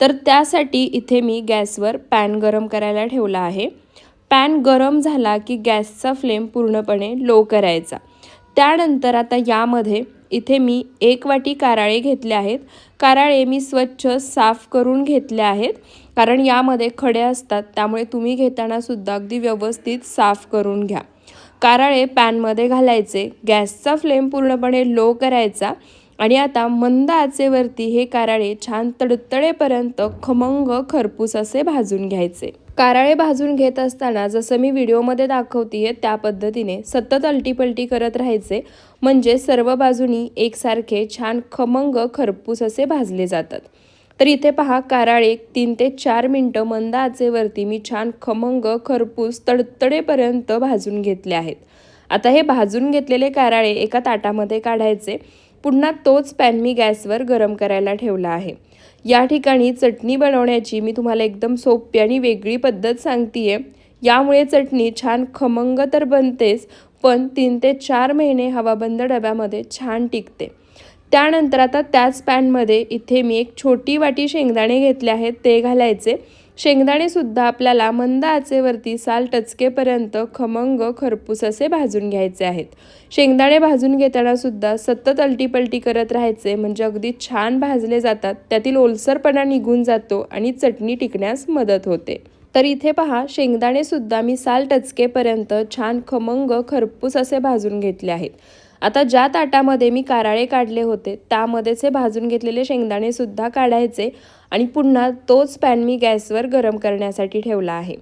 तर त्यासाठी इथे मी गॅसवर पॅन गरम करायला ठेवला आहे। पॅन गरम झाला की गॅसचा फ्लेम पूर्णपणे लो करायचा। त्यानंतर आता यामध्ये इथे मी 1 वाटी कारळे घेतले आहेत। कारळे मी स्वच्छ साफ करून घेतले आहेत, कारण यामध्ये खडे असतात, त्यामुळे तुम्ही घेताना सुद्धा अगदी व्यवस्थित साफ करून घ्या। कारळे पॅनमध्ये घालायचे, गॅसचा फ्लेम पूर्णपणे लो करायचा आणि आता मंद आचेवरती हे कारळे छान तडतडेपर्यंत खमंग खरपूस असे भाजून घ्यायचे। कारळे भाजून घेत असताना जसं मी व्हिडिओमध्ये दाखवतीये त्या पद्धतीने सतत अलटीपलटी करत राहायचे, म्हणजे सर्व बाजूनी एकसारखे छान खमंग खरपूस असे भाजले जातात। तर इथे पहा, कारळे 3 ते 4 मिनिटं मंद आचेवरती मी छान खमंग खरपूस तडतडेपर्यंत भाजून घेतले आहेत। आता हे भाजून घेतलेले कारळे एका ताटामध्ये काढायचे। पुन्हा तोच पॅन मी गॅसवर गरम करायला ठेवला आहे। या ठिकाणी चटणी बनवण्याची मी तुम्हाला एकदम सोपी आणि वेगळी पद्धत सांगतेय। यामुळे चटणी छान खमंग तर बनतेच, पण 3 ते 4 महिने हवाबंद डब्यामध्ये छान टिकते। त्यानंतर आता त्याच पॅनमध्ये इथे मी एक छोटी वाटी शेंगदाणे घेतले आहेत, ते घालायचे। शेंगदाणे सुद्धा आपल्याला मंद आचेवरती साल टचकेपर्यंत खमंग खरपूस असे भाजून घ्यायचे आहेत। शेंगदाणे भाजून घेताना सुद्धा सतत अलटीपलटी करत राहायचे, म्हणजे अगदी छान भाजले जातात, त्यातील ओलसरपणा निघून जातो आणि चटणी टिकण्यास मदत होते। तर इथे पहा, शेंगदाणे सुद्धा मी साल टचकेपर्यंत छान खमंग खरपूस असे भाजून घेतले आहेत। आता ज्या ताटामध्ये मी कारळे काढले होते त्यामध्येच हे भाजून घेतलेले शेंगदाणे सुद्धा काढायचे आणि पुन्हा तोच पॅन मी गॅसवर गरम करण्यासाठी ठेवला आहे।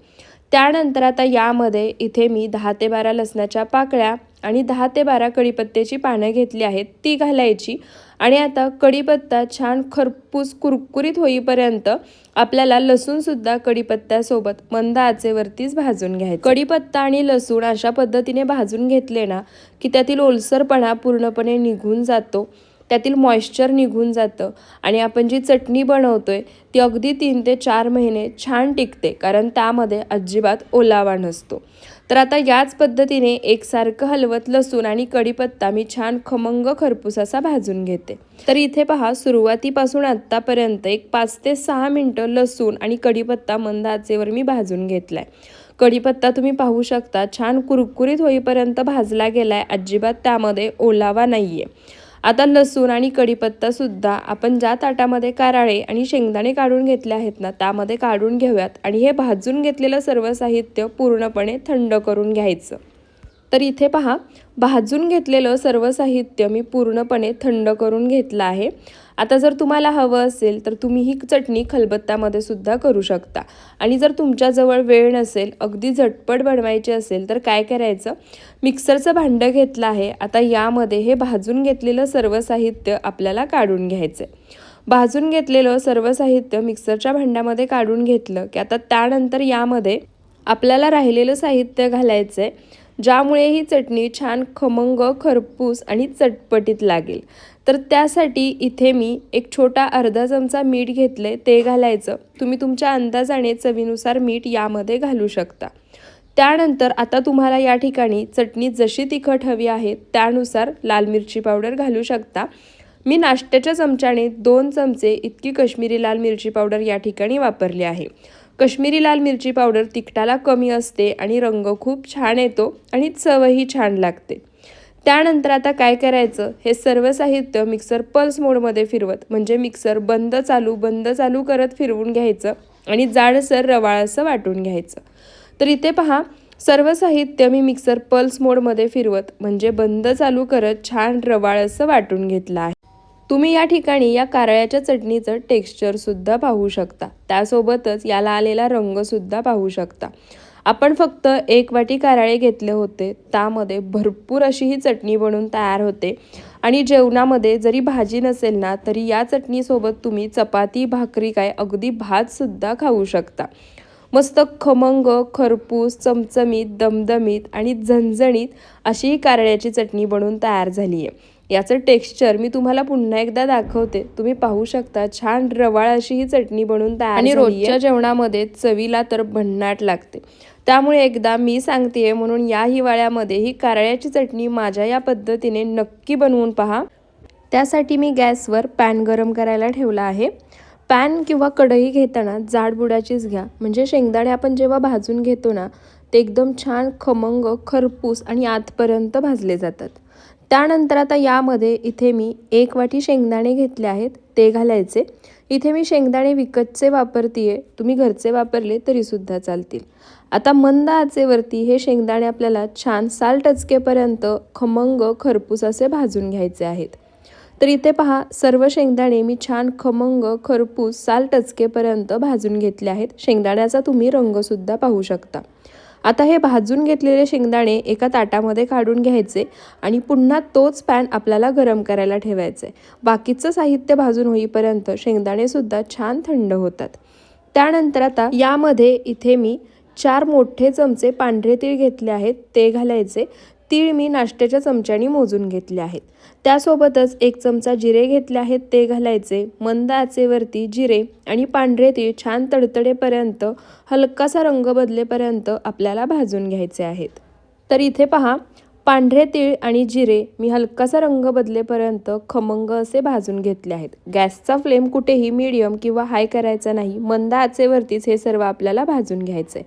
त्यानंतर आता यामध्ये इथे मी 10 ते 12 लसणाच्या पाकळ्या आणि 10 ते 12 कढीपत्त्याची पानं घेतली आहेत, ती घालायची आणि आता कढीपत्ता छान खरपूस कुरकुरीत होईपर्यंत आपल्याला लसूण सुद्धा कढीपत्त्यासोबत मंद आचेवरतीच भाजून घ्यायचं। कढीपत्ता आणि लसूण अशा पद्धतीने भाजून घेतले ना की त्यातील ओलसरपणा पूर्णपणे निघून जातो, त्यातील मॉइश्चर निघून जातं आणि आपण जी चटणी बनवतोय ती अगदी 3 ते 4 महिने छान टिकते, कारण त्यामध्ये अजिबात ओलावा नसतो। तर आता याच पद्धतीने एकसारखं हलवत लसूण आणि कढीपत्ता मी छान खमंग खरपूस असा भाजून घेते। तर इथे पहा, सुरुवातीपासून आत्तापर्यंत एक 5 ते 6 मिनिटं लसूण आणि कढीपत्ता मंद आचेवर मी भाजून घेतलाय। कढीपत्ता तुम्ही पाहू शकता छान कुरकुरीत होईपर्यंत भाजला गेलाय, अजिबात त्यामध्ये ओलावा नाहीये। आता लसूण आणि कढीपत्ता सुद्धा आपण ज्या ताटामध्ये कारळे आणि शेंगदाणे काढून घेतले आहेत ना त्यामध्ये काढून घेऊयात आणि हे भाजून घेतलेलं सर्व साहित्य पूर्णपणे थंड करून घ्यायचं। तर इथे पहा, भाजून घेतलेलं सर्व साहित्य मी पूर्णपणे थंड करून घेतलं आहे। आता जर तुम्हाला हवं असेल तर तुम्ही ही चटणी खलबत्त्यामध्ये सुद्धा करू शकता आणि जर तुमच्याजवळ वेळ नसेल, अगदी झटपट बनवायची असेल तर काय करायचं, मिक्सरचं भांडं घेतलं आहे। आता यामध्ये हे भाजून घेतलेलं सर्व साहित्य आपल्याला काढून घ्यायचं। भाजून घेतलेलं सर्व साहित्य मिक्सरच्या भांड्यामध्ये काढून घेतलं की आता त्यानंतर यामध्ये आपल्याला राहिलेलं साहित्य घालायचं आहे, ज्यामुळे ही चटणी छान खमंग खरपूस आणि चटपटीत लागेल। तर त्यासाठी इथे मी एक छोटा अर्धा चमचा मीठ घेतले, ते घालायचं। तुम्ही तुमच्या अंदाजाने चवीनुसार मीठ यामध्ये घालू शकता। त्यानंतर आता तुम्हाला या ठिकाणी चटणी जशी तिखट हवी आहे त्यानुसार लाल मिरची पावडर घालू शकता। मी नाश्त्याच्या चमच्याने 2 चमचे इतकी कश्मीरी लाल मिरची पावडर या ठिकाणी वापरली आहे। कश्मीरी लाल मिरची पावडर तिखटाला कमी असते आणि रंग खूप छान येतो आणि चवही छान लागते। त्यानंतर आता काय करायचं, हे सर्व साहित्य मिक्सर पल्स मोडमध्ये फिरवत, म्हणजे मिक्सर बंद चालू करत फिरवून घ्यायचं आणि जाडसर रवाळ असं वाटून घ्यायचं। तर इथे पहा, सर्व साहित्य मी मिक्सर पल्स मोडमध्ये फिरवत, म्हणजे बंद चालू करत छान रवाळ असं वाटून घेतलं आहे। तुम्ही या ठिकाणी या कारळ्याच्या चटणीचं टेक्स्चर सुद्धा पाहू शकता, त्यासोबतच याला आलेला रंग सुद्धा पाहू शकता। आपण फक्त 1 वाटी कारळे घेतले होते, त्यामध्ये भरपूर अशी ही चटणी बनून तयार होते आणि जेवणामध्ये जरी भाजी नसेल ना तरी या चटणीसोबत तुम्ही चपाती, भाकरी, काय अगदी भात सुद्धा खाऊ शकता। मस्त खमंग खरपूस चमचमीत दमदमीत आणि झणझणीत अशी ही कारळ्याची चटणी बनून तयार झाली आहे। याचं टेक्स्चर मी तुम्हाला पुन्हा एकदा दाखवते, तुम्ही पाहू शकता छान रवाळ अशी ही चटणी बनून तयार झाली आहे आणि रोजच्या जेवणामध्ये चवीला तर भन्नाट लागते। त्यामुळे एकदा मी सांगतेय म्हणून या हिवाळ्यामध्ये ही कारळ्याची चटणी माझ्या या पद्धतीने नक्की बनवून पहा। त्यासाठी मी गॅसवर पॅन गरम करायला ठेवला आहे। पॅन किंवा कढई घेताना जाड बुडाचीच घ्या, म्हणजे शेंगदाणे आपण जेव्हा भाजून घेतो ना ते एकदम छान खमंग खरपूस आणि आतपर्यंत भाजले जातात. त्यानंतर आता यामध्ये इथे मी 1 वाटी शेंगदाणे घेतले आहेत ते घालायचे. इथे मी शेंगदाणे विकतचे वापरतीये, तुम्ही घरचे वापरले तरीसुद्धा चालतील. आता मंद आचेवरती हे शेंगदाणे आपल्याला छान साल टचकेपर्यंत खमंग खरपूस असे भाजून घ्यायचे आहेत. तर इथे पहा, सर्व शेंगदाणे मी छान खमंग खरपूस साल टचकेपर्यंत भाजून घेतले आहेत. शेंगदाण्याचा तुम्ही रंगसुद्धा पाहू शकता. आता हे भाजून घेतलेले शेंगदाणे एका ताटामध्ये काढून घ्यायचे आणि पुन्हा तोच पॅन आपल्याला गरम करायला ठेवायचे. बाकीचं साहित्य भाजून होईपर्यंत शेंगदाणेसुद्धा छान थंड होतात. त्यानंतर आता यामध्ये इथे मी 4 मोठे चमचे पांढरे तीळ घेतले आहेत ते घालायचे. तीळ मी नाश्त्याच्या चमच्याने मोजून घेतले आहेत. त्यासोबतच 1 चमचा जिरे घेतले आहेत ते घालायचे. मंद आचेवरती जिरे आणि पांढरे तीळ छान तडतडेपर्यंत हलकासा रंग बदलेपर्यंत आपल्याला भाजून घ्यायचे आहेत. तर इथे पहा, पांढरे तीळ आणि जिरे मी हलकासा रंग बदलेपर्यंत खमंग असे भाजून घेतले आहेत. गॅसचा फ्लेम कुठेही मीडियम किंवा हाय करायचा नाही, मंद आचेवरतीच हे सर्व आपल्याला भाजून घ्यायचे.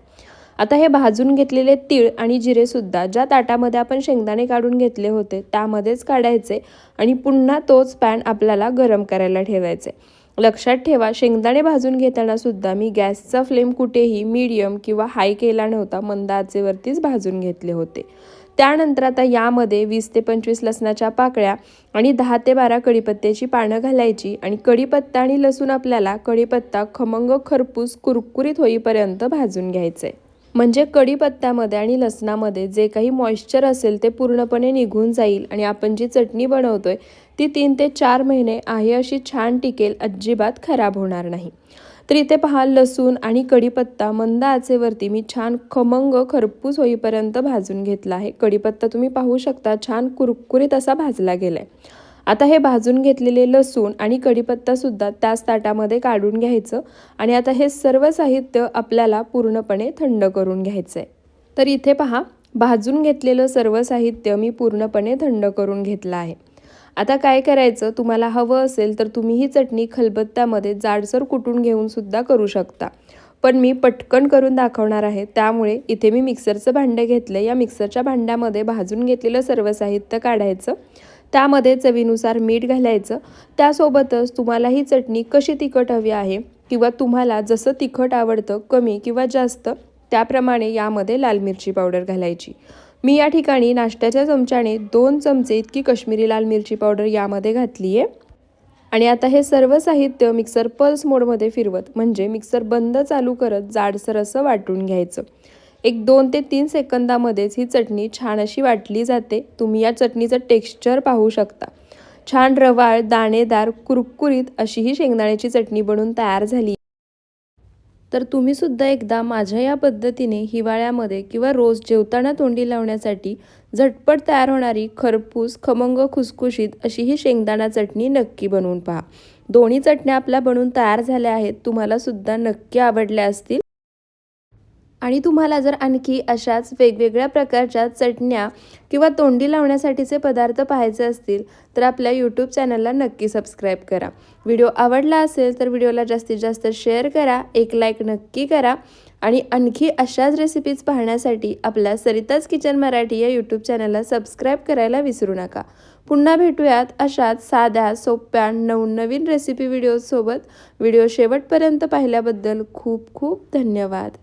आता हे भाजून घेतलेले तीळ आणि जिरेसुद्धा ज्या ताटामध्ये आपण शेंगदाणे काढून घेतले होते त्यामध्येच काढायचे आणि पुन्हा तोच पॅन आपल्याला गरम करायला ठेवायचे. लक्षात ठेवा, शेंगदाणे भाजून घेताना सुद्धा मी गॅसचा फ्लेम कुठेही मीडियम किंवा हाय केला नव्हता, मंद आचेवरतीच भाजून घेतले होते. त्यानंतर आता यामध्ये 20 ते 25 लसणाच्या पाकळ्या आणि 10 ते 12 कढीपत्त्याची पानं घालायची आणि कढीपत्ता आणि लसूण आपल्याला कढीपत्ता खमंग खरपूस कुरकुरीत होईपर्यंत भाजून घ्यायचे. म्हणजे कढीपत्त्यामध्ये आणि लसणामध्ये जे काही मॉइश्चर असेल ते पूर्णपणे निघून जाईल आणि आपण जी चटणी बनवतोय ती 3 ते 4 महिने आहे अशी छान टिकेल, अजिबात खराब होणार नाही. तर इथे पहा, लसूण आणि कढीपत्ता मंद आचेवरती मी छान खमंग खरपूस होईपर्यंत भाजून घेतला आहे. कढीपत्ता तुम्ही पाहू शकता छान कुरकुरीत असा भाजला गेलाय. आता हे भाजून घेतलेले लसूण आणि कढीपत्तासुद्धा त्याच ताटामध्ये काढून घ्यायचं आणि आता हे सर्व साहित्य आपल्याला पूर्णपणे थंड करून घ्यायचं आहे. तर इथे पहा, भाजून घेतलेलं सर्व साहित्य मी पूर्णपणे थंड करून घेतलं आहे. आता काय करायचं, तुम्हाला हवं असेल तर तुम्ही ही चटणी खलबत्त्यामध्ये जाडसर कुटून घेऊन सुद्धा करू शकता, पण मी पटकन करून दाखवणार आहे त्यामुळे इथे मी मिक्सरचं भांडं घेतलं. या मिक्सरच्या भांड्यामध्ये भाजून घेतलेलं सर्व साहित्य काढायचं. त्यामध्ये चवीनुसार मीठ घालायचं. त्यासोबतच तुम्हाला ही चटणी कशी तिखट हवी आहे किंवा तुम्हाला जसं तिखट आवडतं कमी किंवा जास्त त्याप्रमाणे यामध्ये लाल मिरची पावडर घालायची. मी या ठिकाणी नाश्त्याच्या चमच्याने 2 चमचे इतकी काश्मीरी लाल मिरची पावडर यामध्ये घातली आहे. आणि आता हे सर्व साहित्य मिक्सर पल्स मोडमध्ये फिरवत, म्हणजे मिक्सर बंद चालू करत जाडसर असं वाटून घ्यायचं. एक 2 ते 3 सेकंदामध्येच ही चटणी छान अशी वाटली जाते. तुम्ही या चटणीचं टेक्स्चर पाहू शकता. छान रवाळ, दाणेदार, कुरकुरीत अशी ही शेंगदाण्याची चटणी बनून तयार झाली. तर तुम्ही सुद्धा एकदा माझ्या या पद्धतीने हिवाळ्यामध्ये किंवा रोज जेवताना तोंडी लावण्यासाठी झटपट तयार होणारी खरपूस खमंग खुसखुशीत अशी ही शेंगदाणा चटणी नक्की बनवून पहा. दोन्ही चटण्या आपल्या बनून तयार झाल्या आहेत, तुम्हाला सुद्धा नक्की आवडल्या असतील. आणि तुम्हाला जर आणखी अशाच वेगवेगळ्या प्रकारच्या चटण्या किंवा तोंडी लावण्यासाठीचे पदार्थ पाहायचे असतील तर आपल्या यूट्यूब चॅनलला नक्की सबस्क्राईब करा. व्हिडिओ आवडला असेल तर व्हिडिओला जास्तीत जास्त शेअर करा, एक लाईक नक्की करा आणि आणखी अशाच रेसिपीज पाहण्यासाठी आपल्या सरिताज किचन मराठी या यूट्यूब चॅनलला सबस्क्राईब करायला विसरू नका. पुन्हा भेटूयात अशाच साध्या सोप्या नवनवीन रेसिपी व्हिडिओसोबत. व्हिडिओ शेवटपर्यंत पाहिल्याबद्दल खूप खूप धन्यवाद.